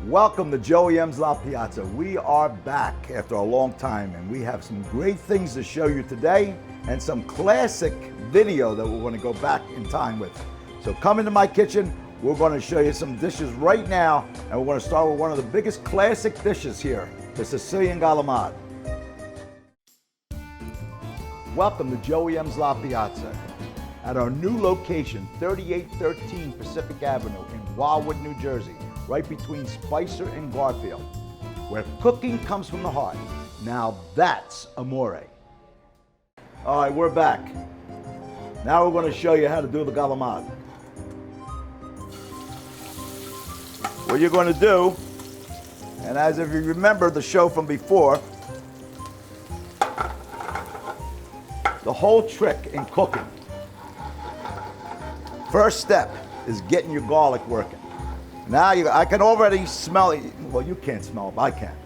Welcome to Joey M's La Piazza. We are back after a long time and we have some great things to show you today and some classic video that we're going to go back in time with. So come into my kitchen, we're going to show you some dishes right now, and we're going to start with one of the biggest classic dishes here, the Sicilian galamad. Welcome to Joey M's La Piazza at our new location, 3813 Pacific Avenue in Wildwood, New Jersey, right between Spicer and Garfield, where cooking comes from the heart. Now that's amore. All right, we're back. Now we're going to show you how to do the galamad. What you're going to do, and as if you remember the show from before, the whole trick in cooking, first step is getting your garlic working. Now I can already smell it. Well, you can't smell it, but I can.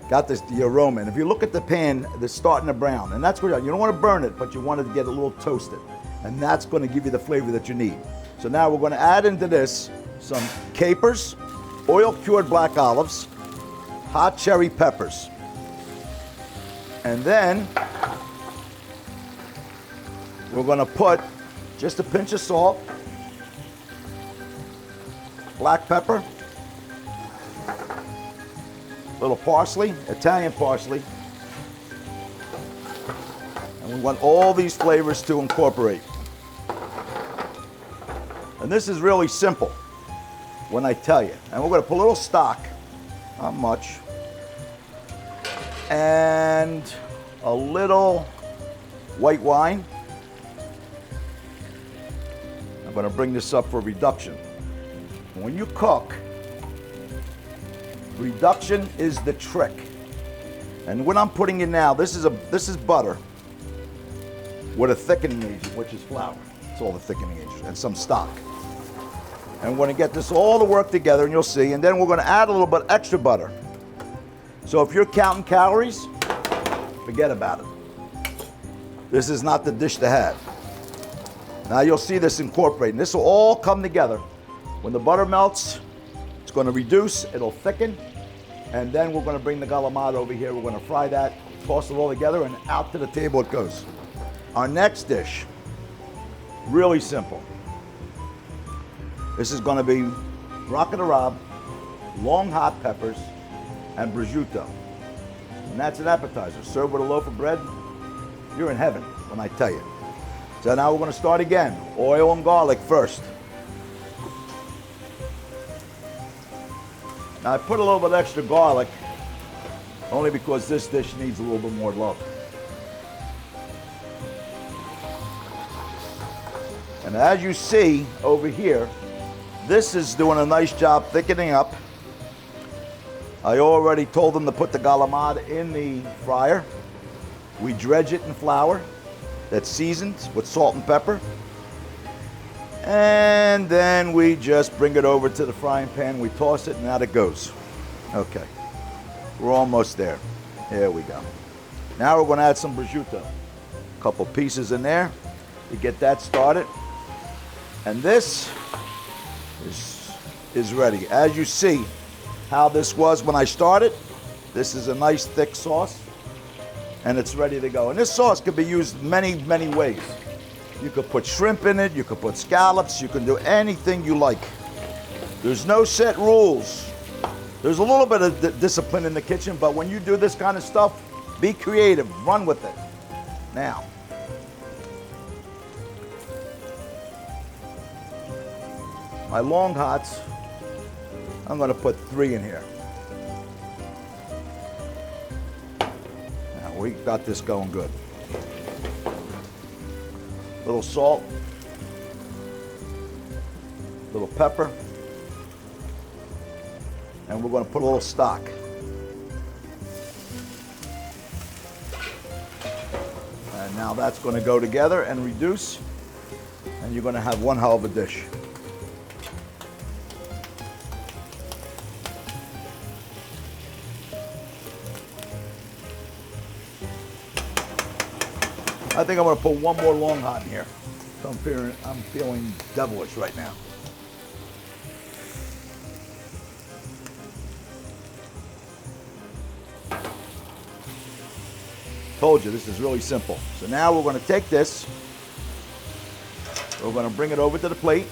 Got the aroma. And if you look at the pan, they're starting to brown. And that's what you don't want to burn it, but you want it to get a little toasted. And that's going to give you the flavor that you need. So now we're going to add into this some capers, oil-cured black olives, hot cherry peppers. And then we're going to put just a pinch of salt, black pepper, a little parsley, Italian parsley. And we want all these flavors to incorporate. And this is really simple when I tell you. And we're going to put a little stock, not much, and a little white wine. I'm going to bring this up for reduction. When you cook, reduction is the trick. And what I'm putting in now, this is butter with a thickening agent, which is flour. It's all the thickening agent, and some stock. And we're going to get this all to work together, and you'll see. And then we're going to add a little bit extra butter. So if you're counting calories, forget about it. This is not the dish to have. Now you'll see this incorporating. This will all come together. When the butter melts, it's going to reduce, it'll thicken, and then we're going to bring the galamad over here. We're going to fry that, toss it all together, and out to the table it goes. Our next dish, really simple. This is going to be Rocca d'Arab, long hot peppers, and prosciutto. And that's an appetizer. Served with a loaf of bread, you're in heaven when I tell you. So now we're going to start again. Oil and garlic first. Now I put a little bit extra garlic, only because this dish needs a little bit more love. And as you see over here, this is doing a nice job thickening up. I already told them to put the galamad in the fryer. We dredge it in flour that's seasoned with salt and pepper. And then we just bring it over to the frying pan. We toss it and out it goes. Okay, we're almost there. There we go. Now we're going to add some prosciutto. A couple pieces in there to get that started. And this is ready. As you see how this was when I started, this is a nice thick sauce and it's ready to go. And this sauce could be used many, many ways. You could put shrimp in it, you could put scallops, you can do anything you like. There's no set rules. There's a little bit of discipline in the kitchen, but when you do this kind of stuff, be creative, run with it. Now, my long hots, I'm going to put 3 in here. Now, we got this going good. Little salt, little pepper, and we're going to put a little stock. And now that's going to go together and reduce, and you're going to have one hell of a dish. I think I'm going to put one more long hot in here. So I'm feeling devilish right now. Told you, this is really simple. So now we're going to take this, we're going to bring it over to the plate.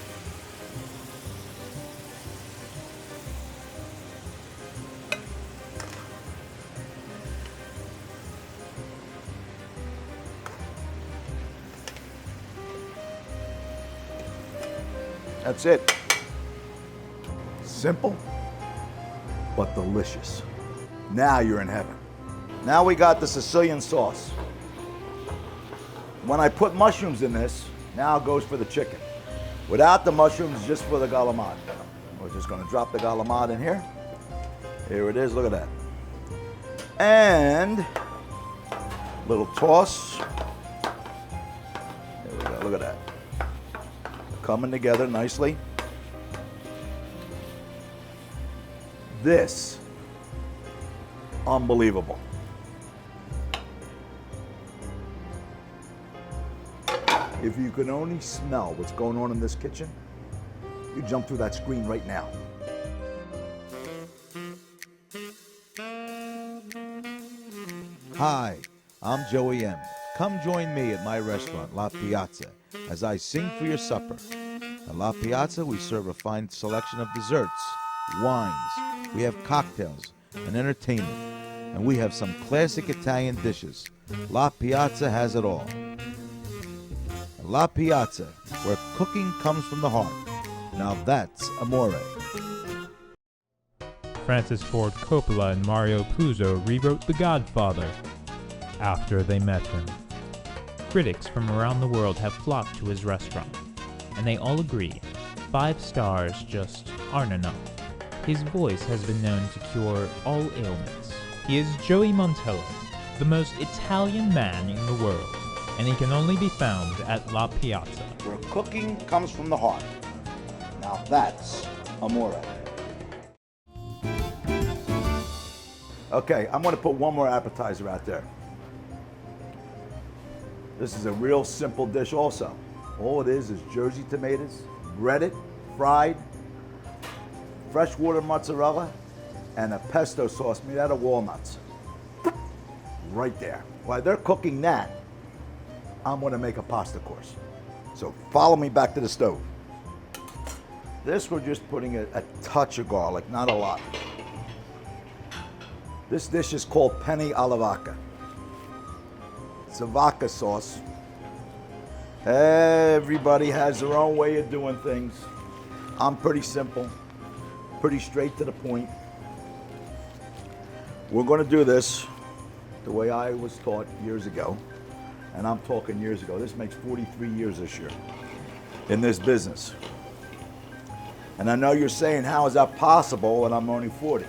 That's it. Simple, but delicious. Now you're in heaven. Now we got the Sicilian sauce. When I put mushrooms in this, now it goes for the chicken. Without the mushrooms, just for the galamad. We're just gonna drop the galamad in here. Here it is, look at that. And little toss. There we go, look at that. Coming together nicely. This, unbelievable. If you can only smell what's going on in this kitchen, you jump through that screen right now. Hi, I'm Joey M. Come join me at my restaurant, La Piazza, as I sing for your supper. At La Piazza, we serve a fine selection of desserts, wines, we have cocktails and entertainment, and we have some classic Italian dishes. La Piazza has it all. La Piazza, where cooking comes from the heart. Now that's amore. Francis Ford Coppola and Mario Puzo rewrote The Godfather after they met him. Critics from around the world have flocked to his restaurant, and they all agree 5 stars just aren't enough. His voice has been known to cure all ailments. He is Joey Montello, the most Italian man in the world, and he can only be found at La Piazza, where cooking comes from the heart. Now that's amore. Okay, I'm going to put one more appetizer out there. This is a real simple dish also. All it is Jersey tomatoes, breaded, fried, freshwater mozzarella, and a pesto sauce made out of walnuts. Right there. While they're cooking that, I'm going to make a pasta course. So follow me back to the stove. This, we're just putting a touch of garlic, not a lot. This dish is called penne alla vacca. It's a vodka sauce. Everybody has their own way of doing things. I'm pretty simple, pretty straight to the point. We're going to do this the way I was taught years ago. And I'm talking years ago. This makes 43 years this year in this business. And I know you're saying, how is that possible? And I'm only 40.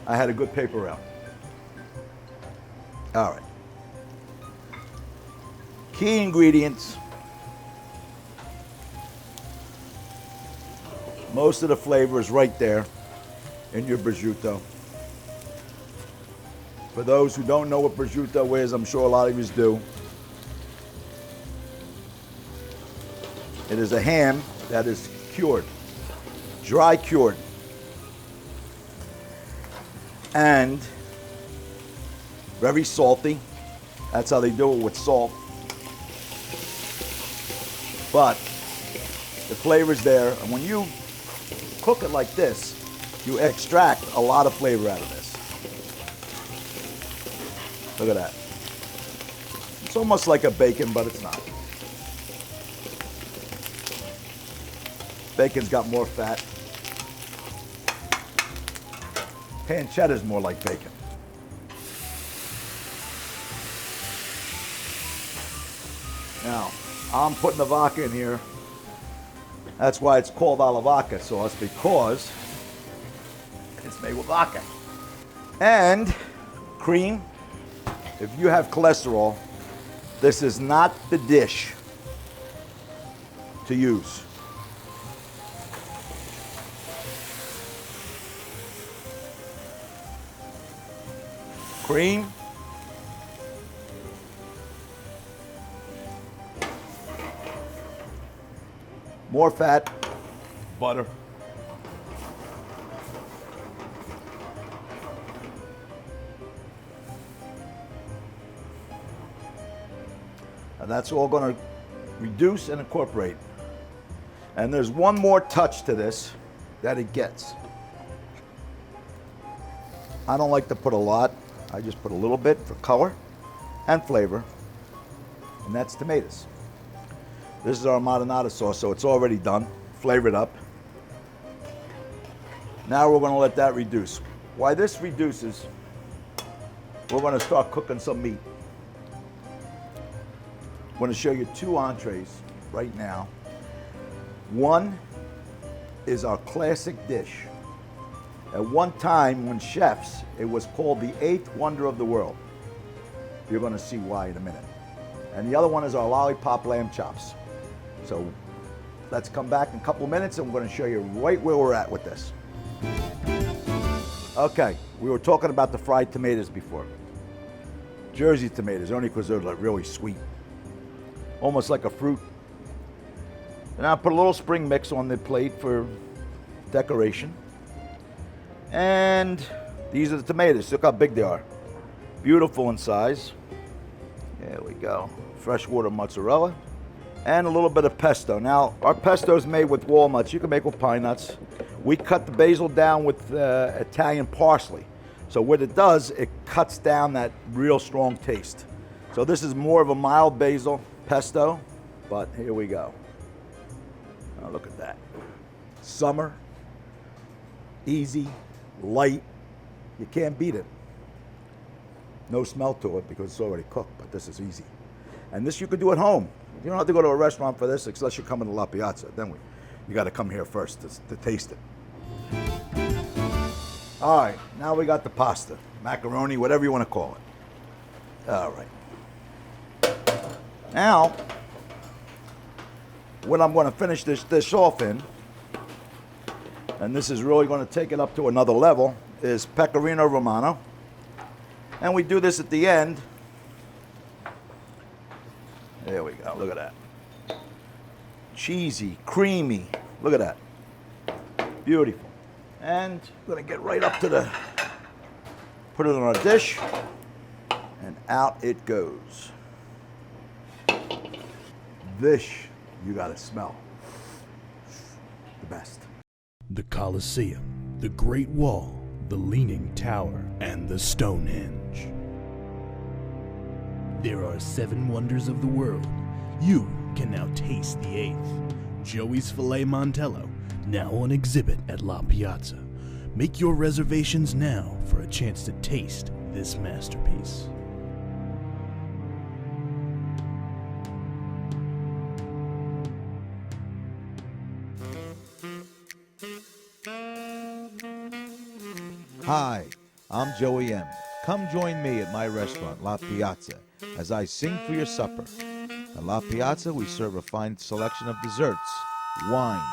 I had a good paper route. All right. Key ingredients. Most of the flavor is right there in your prosciutto. For those who don't know what prosciutto is, I'm sure a lot of you do. It is a ham that is cured, dry cured. And very salty. That's how they do it, with salt. But the flavor's there, and when you cook it like this, you extract a lot of flavor out of this. Look at that. It's almost like a bacon, but it's not. Bacon's got more fat. Pancetta more like bacon. Now, I'm putting the vodka in here. That's why it's called alla vodka sauce, because it's made with vodka. And cream. If you have cholesterol, this is not the dish to use. Cream. More fat. Butter. And that's all going to reduce and incorporate. And there's one more touch to this that it gets. I don't like to put a lot. I just put a little bit for color and flavor. And that's tomatoes. This is our marinara sauce, so it's already done, flavored up. Now we're going to let that reduce. While this reduces, we're going to start cooking some meat. I'm going to show you two entrees right now. One is our classic dish. At one time, when chefs, it was called the eighth wonder of the world. You're going to see why in a minute. And the other one is our lollipop lamb chops. So let's come back in a couple of minutes and we're going to show you right where we're at with this. Okay, we were talking about the fried tomatoes before. Jersey tomatoes, only because they're like really sweet. Almost like a fruit. And I'll put a little spring mix on the plate for decoration. And these are the tomatoes. Look how big they are. Beautiful in size. There we go. Freshwater mozzarella. And a little bit of pesto. Now, our pesto is made with walnuts. You can make with pine nuts. We cut the basil down with Italian parsley. So what it does, it cuts down that real strong taste. So this is more of a mild basil pesto, but here we go. Oh, look at that. Summer, easy, light. You can't beat it. No smell to it because it's already cooked, but this is easy. And this you could do at home. You don't have to go to a restaurant for this unless you're coming to La Piazza. Then you got to come here first to taste it. All right, now we got the pasta, macaroni, whatever you want to call it. All right. Now, what I'm going to finish this dish off in, and this is really going to take it up to another level, is pecorino romano. And we do this at the end. There we go, look at that. Cheesy, creamy, look at that. Beautiful. And we're gonna get right up to put it on our dish, and out it goes. This, you gotta smell. The best. The Colosseum, the Great Wall, the Leaning Tower, and the Stonehenge. There are 7 wonders of the world. You can now taste the 8th. Joey's Filet Montello, now on exhibit at La Piazza. Make your reservations now for a chance to taste this masterpiece. Hi, I'm Joey M. Come join me at my restaurant, La Piazza, as I sing for your supper. At La Piazza, we serve a fine selection of desserts, wines,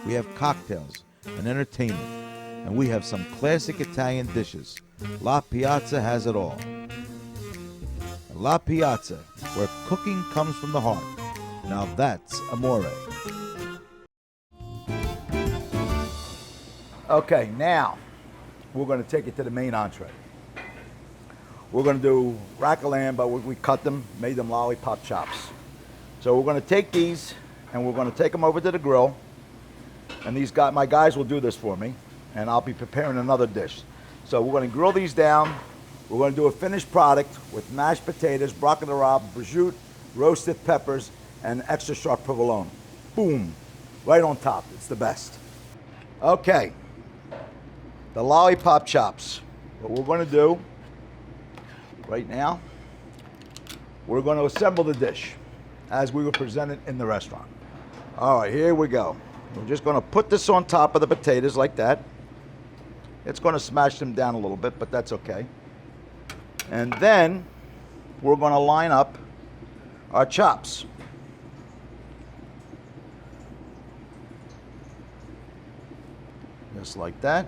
we have cocktails and entertainment, and we have some classic Italian dishes. La Piazza has it all. At La Piazza, where cooking comes from the heart. Now that's amore. Okay, now we're going to take it to the main entree. We're going to do rack of lamb, but we cut them, made them lollipop chops. So we're going to take these and we're going to take them over to the grill. And my guys will do this for me, and I'll be preparing another dish. So we're going to grill these down. We're going to do a finished product with mashed potatoes, broccoli rabe, prosciutto, roasted peppers, and extra sharp provolone. Boom, right on top. It's the best. Okay, the lollipop chops. What we're going to do right now, we're going to assemble the dish as we were presented in the restaurant. All right, here we go. We're just going to put this on top of the potatoes like that. It's going to smash them down a little bit, but that's okay. And then we're going to line up our chops. Just like that.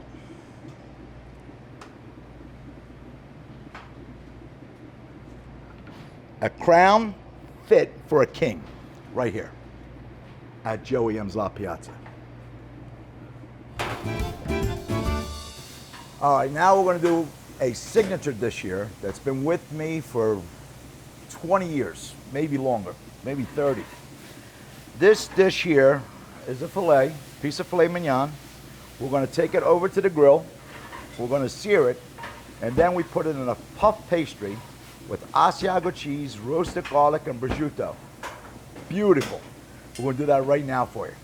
A crown fit for a king, right here at Joey M's La Piazza. All right, now we're going to do a signature dish here that's been with me for 20 years, maybe longer. maybe 30. This dish here is a filet, piece of filet mignon. We're going to take it over to the grill. We're going to sear it, and then we put it in a puff pastry with Asiago cheese, roasted garlic, and prosciutto. Beautiful. We're going to do that right now for you.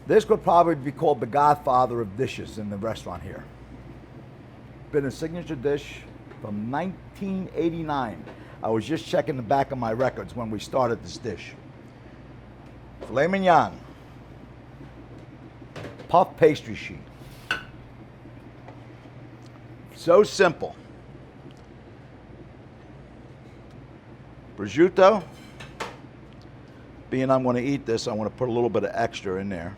This could probably be called the godfather of dishes in the restaurant here. Been a signature dish from 1989. I was just checking the back of my records when we started this dish. Filet mignon, puff pastry sheet. So simple. Prosciutto. Being I'm going to eat this, I want to put a little bit of extra in there.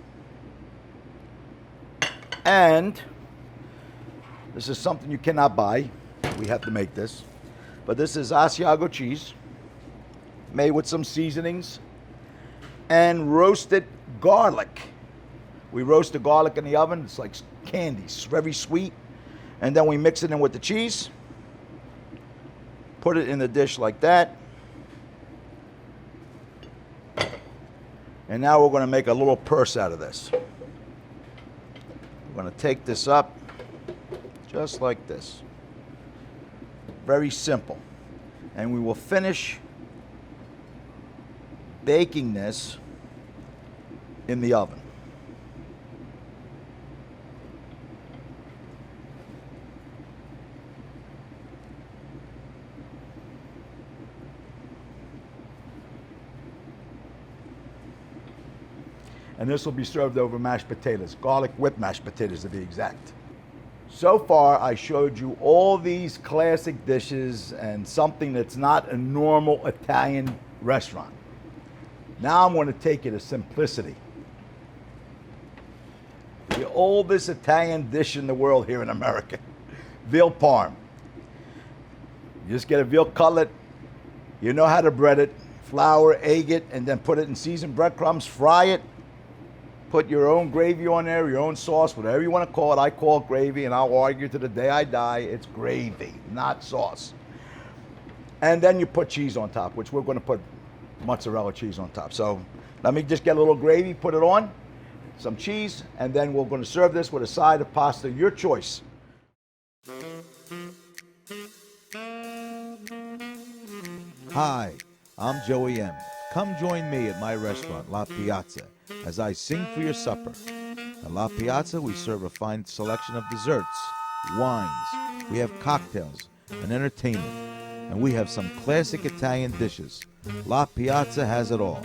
And this is something you cannot buy. We have to make this. But this is Asiago cheese, made with some seasonings, and roasted garlic. We roast the garlic in the oven. It's like candy. It's very sweet. And then we mix it in with the cheese. Put it in the dish like that. And now we're going to make a little purse out of this. We're going to take this up just like this. Very simple. And we will finish baking this in the oven. And this will be served over mashed potatoes, garlic with mashed potatoes to be exact. So far, I showed you all these classic dishes and something that's not a normal Italian restaurant. Now I'm going to take you to simplicity. The oldest Italian dish in the world here in America, veal parm. You just get a veal cutlet, you know how to bread it, flour, egg it, and then put it in seasoned breadcrumbs, fry it. Put your own gravy on there, your own sauce, whatever you want to call it. I call it gravy, and I'll argue to the day I die, it's gravy, not sauce. And then you put cheese on top, which we're going to put mozzarella cheese on top. So let me just get a little gravy, put it on, some cheese, and then we're going to serve this with a side of pasta, your choice. Hi, I'm Joey M. Come join me at my restaurant, La Piazza, as I sing for your supper. At La Piazza, we serve a fine selection of desserts, wines, we have cocktails, and entertainment, and we have some classic Italian dishes. La Piazza has it all.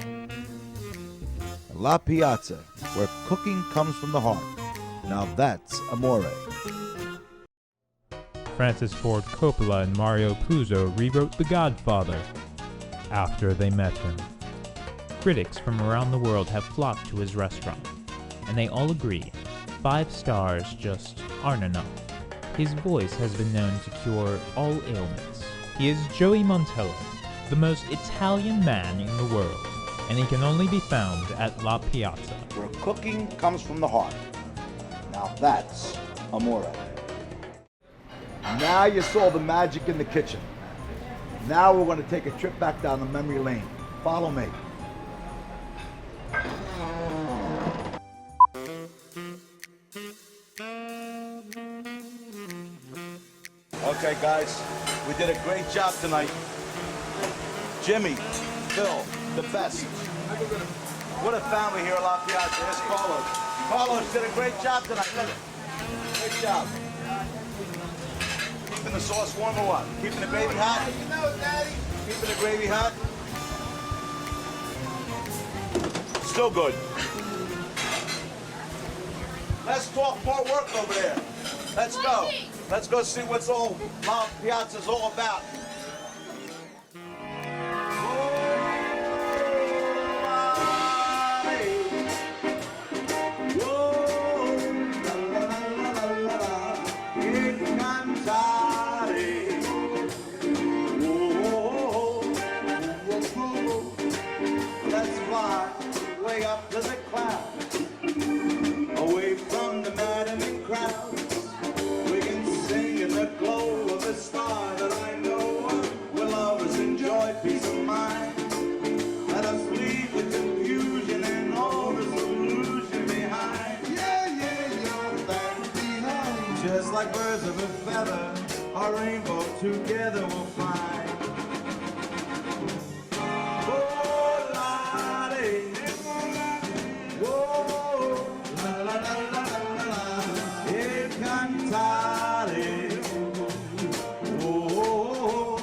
At La Piazza, where cooking comes from the heart. Now that's amore. Francis Ford Coppola and Mario Puzo rewrote The Godfather after they met him. Critics from around the world have flocked to his restaurant, and they all agree 5 stars just aren't enough. His voice has been known to cure all ailments. He is Joey Mantello, the most Italian man in the world, and he can only be found at La Piazza, Where cooking comes from the heart. Now that's amore. Now you saw the magic in the kitchen. Now we're going to take a trip back down the memory lane. Follow me. Okay, guys, we did a great job tonight. Jimmy, Phil, the best. What a family here at La Piazza. Here's Carlos. Carlos did a great job tonight. Look. Great job. Keeping the sauce warm or what? Keeping the gravy hot? You know, Daddy. Keeping the gravy hot? Still good. Let's talk more work over there. Let's go. Let's go see what's all La Piazza's all about. Let's fly way up to the clouds, away from the maddening crowds. We can sing in the glow of a star that I know Just like birds of a feather, our rainbow together will fly. Oh, la-dee. Whoa, la la la la la la. E cantare. Oh,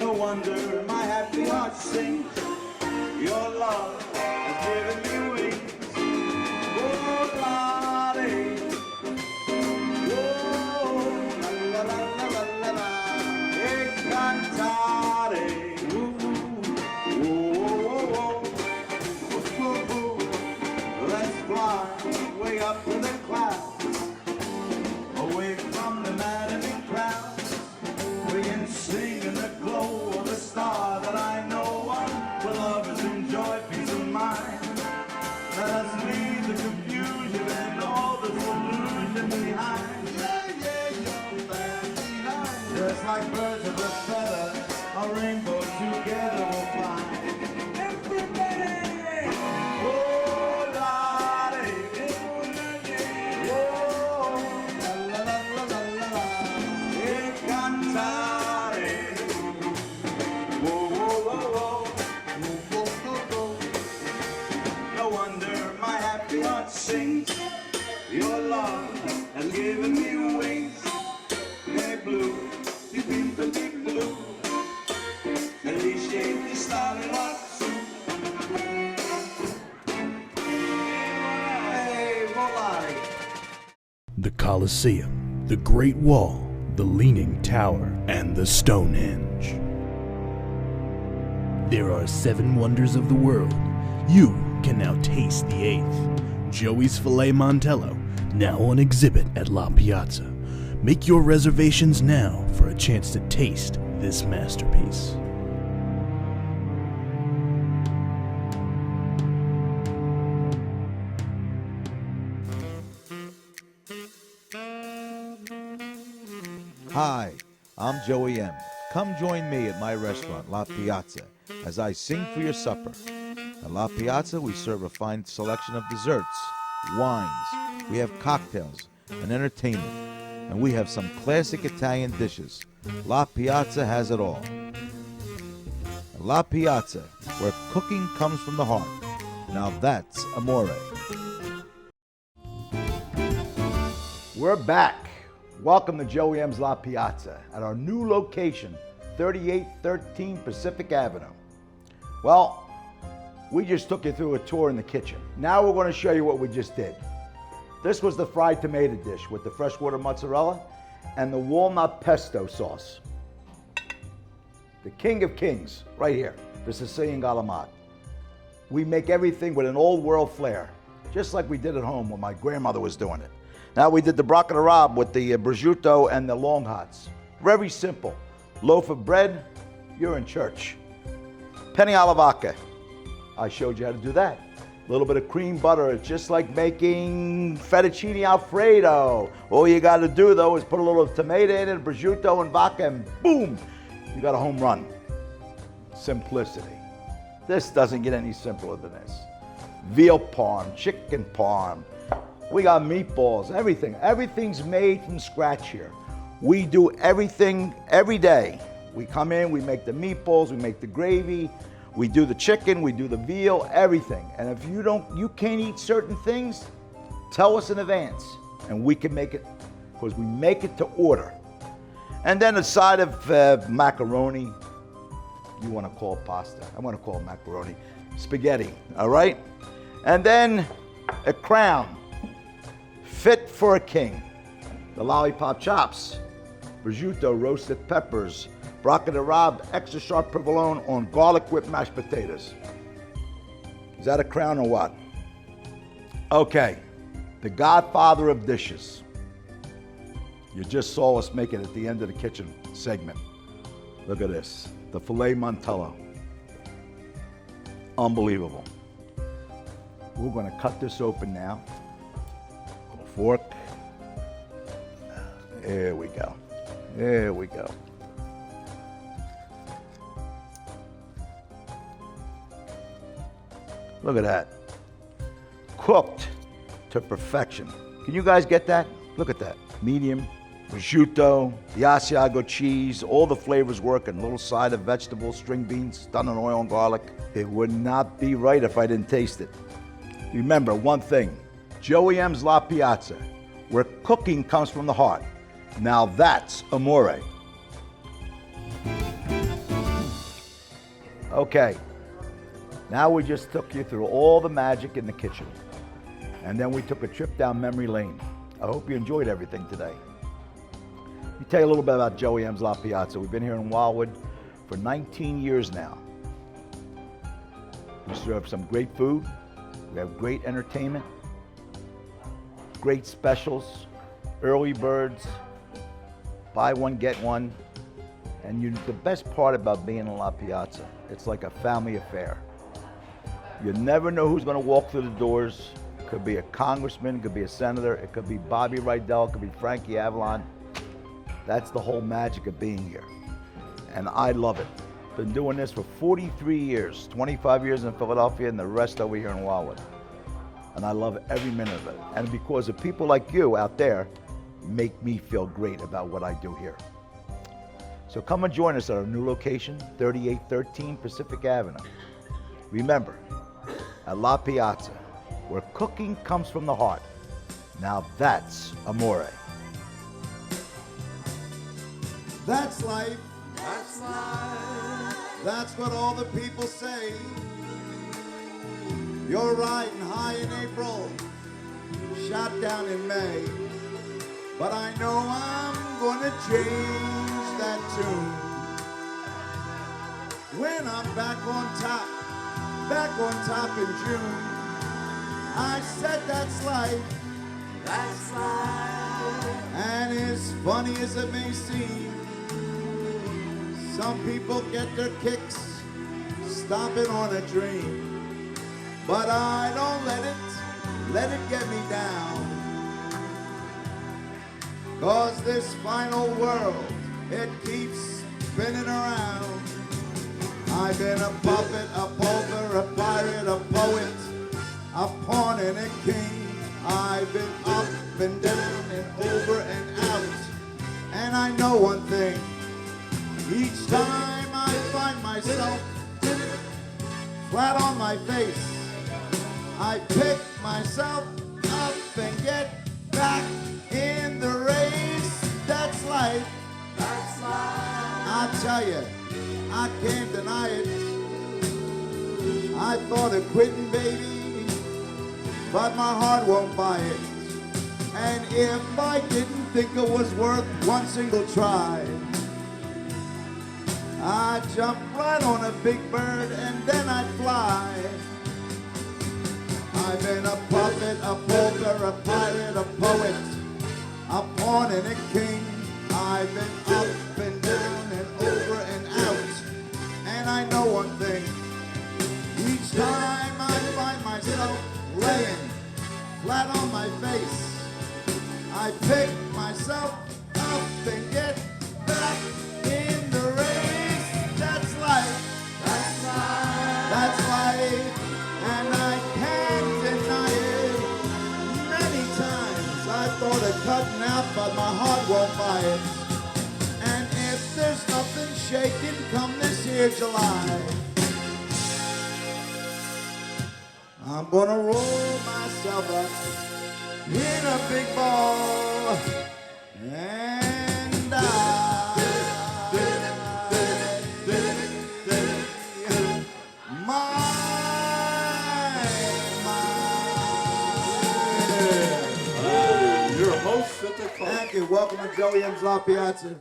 no wonder my happy heart sings. Your love has given me wings. Oh, la-dee. Oh, la la la la la la. E cantare. Let's fly way up in the clouds, away from the maddening crowds. We can sing in the glow of the star that I know of, where lovers enjoy peace of mind. Let us leave the confusion and all the illusion behind. Yeah, yeah, yeah, behind. Just like birds of a feather, a rainbow together will fly. Everybody! Oh, la-dee. Oh, la la la la la la. E cantare. Whoa, whoa, whoa, whoa. Whoa, whoa, whoa. No wonder my happy heart sings. Your love has given me wings. Hey, blue, you pinto di blu. Felice di stare lassù. Hey, volare. The Colosseum, the Great Wall, the Leaning Tower, and the Stonehenge. There are 7 wonders of the world. You can now taste the 8th. Joey's Filet Montello, now on exhibit at La Piazza. Make your reservations now for a chance to taste this masterpiece. Hi, I'm Joey M. Come join me at my restaurant, La Piazza, as I sing for your supper. At La Piazza, we serve a fine selection of desserts, wines, we have cocktails, and entertainment, and we have some classic Italian dishes. La Piazza has it all. At La Piazza, where cooking comes from the heart. Now that's amore. We're back. Welcome to Joey M's La Piazza at our new location, 3813 Pacific Avenue. Well, we just took you through a tour in the kitchen. Now we're going to show you what we just did. This was the fried tomato dish with the freshwater mozzarella and the walnut pesto sauce. The king of kings, right here, the Sicilian Galamad. We make everything with an old world flair, just like we did at home when my grandmother was doing it. Now we did the broccoli rabe with the prosciutto and the long hots. Very simple. Loaf of bread, you're in church. Penny alla vodka. I showed you how to do that. A little bit of cream butter. It's just like making fettuccine alfredo. All you got to do though is put a little tomato in it, prosciutto and vodka, and boom, you got a home run. Simplicity. This doesn't get any simpler than this. Veal parm, chicken parm. We got meatballs, everything. Everything's made from scratch here. We do everything every day. We come in, we make the meatballs, we make the gravy, we do the chicken, we do the veal, everything. And if you can't eat certain things, tell us in advance and we can make it, because we make it to order. And then a side of macaroni, you want to call it pasta, I want to call it macaroni, spaghetti, all right? And then a crown. Fit for a king. The lollipop chops, prosciutto, roasted peppers, broccoli rabe, extra sharp provolone on garlic whipped mashed potatoes. Is that a crown or what? Okay, the godfather of dishes. You just saw us make it at the end of the kitchen segment. Look at this, the filet Montello. Unbelievable. We're gonna cut this open now. Fork. There we go. There we go. Look at that. Cooked to perfection. Can you guys get that? Look at that. Medium, prosciutto, the Asiago cheese, all the flavors work, and a little side of vegetables, string beans, done in oil and garlic. It would not be right if I didn't taste it. Remember one thing, Joey M's La Piazza, where cooking comes from the heart. Now that's amore. Okay, now we just took you through all the magic in the kitchen. And then we took a trip down memory lane. I hope you enjoyed everything today. Let me tell you a little bit about Joey M's La Piazza. We've been here in Wildwood for 19 years now. We serve some great food. We have great entertainment, great specials, early birds, buy one, get one. And the best part about being in La Piazza, it's like a family affair. You never know who's going to walk through the doors. It could be a congressman, it could be a senator, it could be Bobby Rydell, it could be Frankie Avalon. That's the whole magic of being here. And I love it. Been doing this for 43 years, 25 years in Philadelphia and the rest over here in Wildwood. And I love every minute of it. And because of people like you out there, make me feel great about what I do here. So come and join us at our new location, 3813 Pacific Avenue. Remember, at La Piazza, where cooking comes from the heart. Now that's amore. That's life. That's life. That's what all the people say. You're riding high in April, shot down in May. But I know I'm gonna change that tune. When I'm back on top in June. I said that's life. That's life. And as funny as it may seem, some people get their kicks stomping on a dream. But I don't let it get me down. 'Cause this final world, it keeps spinning around. I've been a puppet, a pauper, a pirate, a poet, a pawn and a king. I've been up and down and over and out. And I know one thing, each time I find myself flat on my face, I pick myself up and get back in the race. That's life. That's life. I'll tell you, I can't deny it. I thought of quitting, baby, but my heart won't buy it. And if I didn't think it was worth one single try, I'd jump right on a big bird and then I'd fly. I've been a puppet, a pauper, a pirate, a poet, a pawn and a king. I've been up and down and over and out. And I know one thing, each time I find myself laying flat on my face, I pick myself up and get back in the race. That's life. That's life. That's life. And I can't deny it. Many times I thought of cutting out, but my heart won't buy it. And if there's nothing shaking come this here July, I'm gonna roll myself up in a big ball and Your host at the club. Thank you. Welcome to Joey M's La Piazza.